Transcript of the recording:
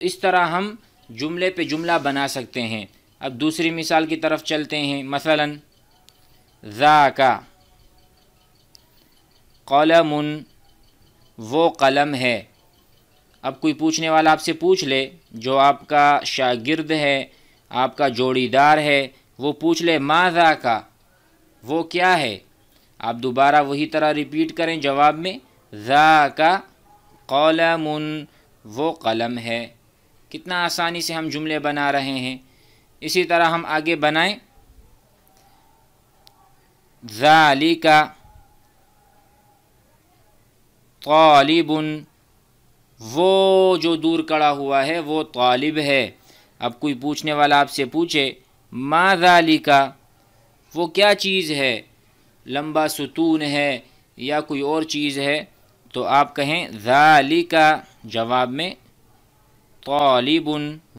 اس طرح ہم جملے پہ جملہ بنا سکتے ہیں۔ اب دوسری مثال کی طرف چلتے ہیں۔ مثلا ذاک قلم، وہ قلم ہے۔ اب کوئی پوچھنے والا آپ سے پوچھ لے، جو آپ کا شاگرد ہے، آپ کا جوڑی دار ہے، وہ پوچھ لے ما ذاک، وہ کیا ہے؟ آپ دوبارہ وہی طرح ریپیٹ کریں جواب میں، ذاک قلم، وہ قلم ہے۔ کتنا آسانی سے ہم جملے بنا رہے ہیں۔ اسی طرح ہم آگے بنائیں، ذالک طالب، وہ جو دور کھڑا ہوا ہے وہ طالب ہے۔ اب کوئی پوچھنے والا آپ سے پوچھے ما ذالک، وہ کیا چیز ہے؟ لمبا ستون ہے یا کوئی اور چیز ہے؟ تو آپ کہیں ذالک، جواب میں طالب،